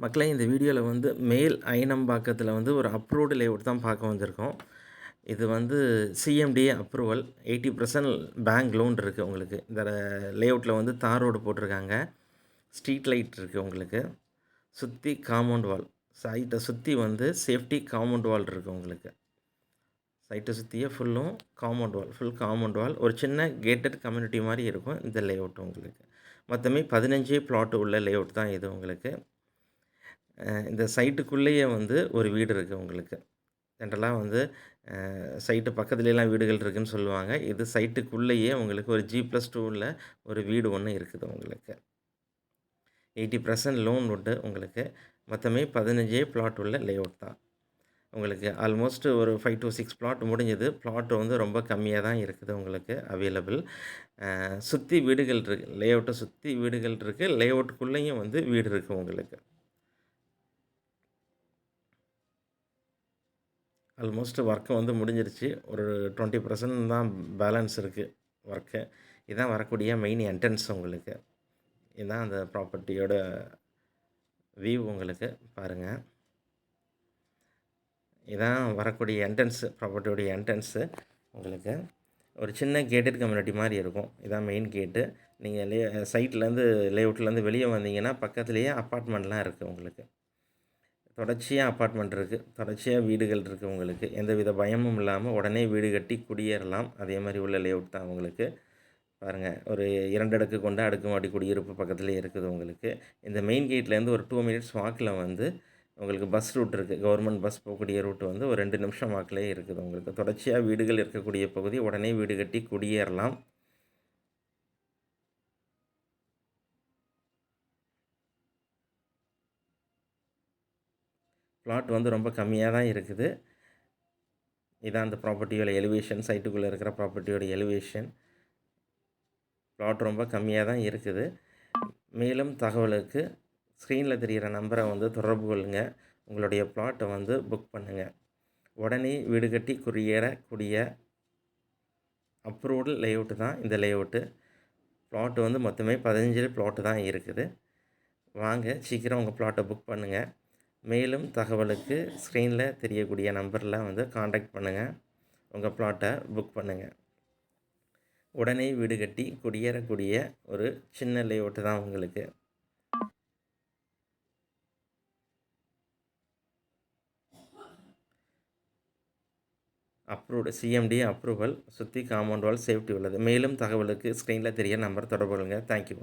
மக்களே இந்த வீடியோவில் வந்து மேல் ஐனம்பாக்கத்தில் வந்து ஒரு அப்ரூவ்டு லேஅவுட் தான் பார்க்க வந்திருக்கோம். இது வந்து சிஎம்டிஏ அப்ரூவல் 80% பேங்க் லோன் இருக்குது உங்களுக்கு. இந்த லேஅவுட்டில் வந்து தார் ரோடு போட்டிருக்காங்க. ஸ்ட்ரீட் லைட் இருக்குது உங்களுக்கு. சுற்றி காம்பவுண்ட் வால், சைட்டை சுற்றி வந்து சேஃப்டி காம்பவுண்ட் வால் இருக்குது உங்களுக்கு. சைட்டை சுற்றியே ஃபுல்லும் compound wall, full compound wall, ஒரு சின்ன கேட்டட் கம்யூனிட்டி மாதிரி இருக்கும் இந்த லேஅவுட் உங்களுக்கு. மொத்தமே 15 பிளாட் உள்ள லேஅவுட் தான் இது உங்களுக்கு. இந்த சைட்டுக்குள்ளேயே வந்து ஒரு வீடு இருக்குது உங்களுக்கு. ஜென்ரலாக வந்து சைட்டு பக்கத்துலலாம் வீடுகள் இருக்குதுன்னு சொல்லுவாங்க. இது சைட்டுக்குள்ளேயே உங்களுக்கு ஒரு G+2ல ஒரு வீடு ஒன்று இருக்குது உங்களுக்கு. 80% லோன் உண்டு உங்களுக்கு. மொத்தமே 15 பிளாட் உள்ள லேஅவுட் தான் உங்களுக்கு. ஆல்மோஸ்ட் ஒரு 5 to 6 பிளாட் முடிஞ்சது. பிளாட் வந்து ரொம்ப கம்மியாக தான் இருக்குது உங்களுக்கு அவைலபிள். சுற்றி வீடுகள் இருக்குது. லேஅவுட்டை சுற்றி வீடுகள் இருக்குது. லேஅவுட்டுக்குள்ளேயும் வந்து வீடு இருக்குது உங்களுக்கு. ஆல்மோஸ்ட் ஒர்க்கு வந்து முடிஞ்சிருச்சு. ஒரு 20% தான் பேலன்ஸ் இருக்குது ஒர்க்கு. இதுதான் வரக்கூடிய மெயின் என்ட்ரன்ஸ் உங்களுக்கு. இதுதான் அந்த ப்ராப்பர்ட்டியோட வியூ உங்களுக்கு பாருங்கள். இதுதான் வரக்கூடிய என்ட்ரன்ஸு, ப்ராப்பர்ட்டியோடைய என்ட்ரன்ஸு உங்களுக்கு. ஒரு சின்ன கேட்டட் கம்யூனிட்டி மாதிரி இருக்கும். இதான் மெயின் கேட்டு. நீங்கள் சைட்லேருந்து லேஅவுட்லேருந்து வெளியே வந்தீங்கன்னா பக்கத்துலேயே அப்பார்ட்மெண்ட்லாம் இருக்குது உங்களுக்கு. தொடர்ச்சியாக அப்பார்ட்மெண்ட் இருக்குது. தொடர்ச்சியாக வீடுகள் இருக்குது உங்களுக்கு. எந்தவித பயமும் இல்லாமல் உடனே வீடு கட்டி குடியேறலாம். அதே மாதிரி உள்ள லேஅவுட் தான் உங்களுக்கு. பாருங்கள், ஒரு 2 அடுக்கு கொண்ட அடுக்குமாடி குடியிருப்பு பக்கத்துலேயே இருக்குது உங்களுக்கு. இந்த மெயின் கேட்லேருந்து ஒரு 2 மினிட்ஸ் வாக்கில் வந்து உங்களுக்கு பஸ் ரூட் இருக்குது. கவர்மெண்ட் பஸ் போகக்கூடிய ரூட் வந்து ஒரு 2 நிமிஷம் வாக்கிலே இருக்குது உங்களுக்கு. தொடர்ச்சியாக வீடுகள் இருக்கக்கூடிய பகுதி, உடனே வீடு கட்டி குடியேறலாம். பிளாட் வந்து ரொம்ப கம்மியாக தான் இருக்குது. இதான் அந்த ப்ராப்பர்ட்டியோட எலிவேஷன், சைட்டுக்குள்ளே இருக்கிற ப்ராப்பர்ட்டியோட எலிவேஷன். பிளாட் ரொம்ப கம்மியாக தான் இருக்குது. மேலும் தகவலுக்கு ஸ்க்ரீனில் தெரிகிற நம்பரை வந்து தொடர்பு கொள்ளுங்க. உங்களுடைய பிளாட்டை வந்து புக் பண்ணுங்கள். உடனே வீடு கட்டி குடியேறக்கூடிய அப்ரூவ்டு லேஅவுட்டு தான் இந்த லேஅவுட்டு. பிளாட் வந்து மொத்தமே 15 பிளாட்டு தான் இருக்குது. வாங்க சீக்கிரம் உங்கள் பிளாட்டை புக் பண்ணுங்கள். மேலும் தகவலுக்கு ஸ்க்ரீனில் தெரியக்கூடிய நம்பரில் வந்து காண்டாக்ட் பண்ணுங்கள். உங்கள் பிளாட்டை புக் பண்ணுங்கள். உடனே வீடு கட்டி குடியேறக்கூடிய ஒரு சின்ன லேஅவுட்டு தான் உங்களுக்கு. அப்ரூவ்டு சிஎம்டி அப்ரூவல், சுற்றி காம்பவுண்ட் வால், சேஃப்டி உள்ளது. மேலும் தகவலுக்கு ஸ்க்ரீனில் தெரிய நம்பர் தொடர்பு கொள்ளுங்கள். தேங்க்யூ.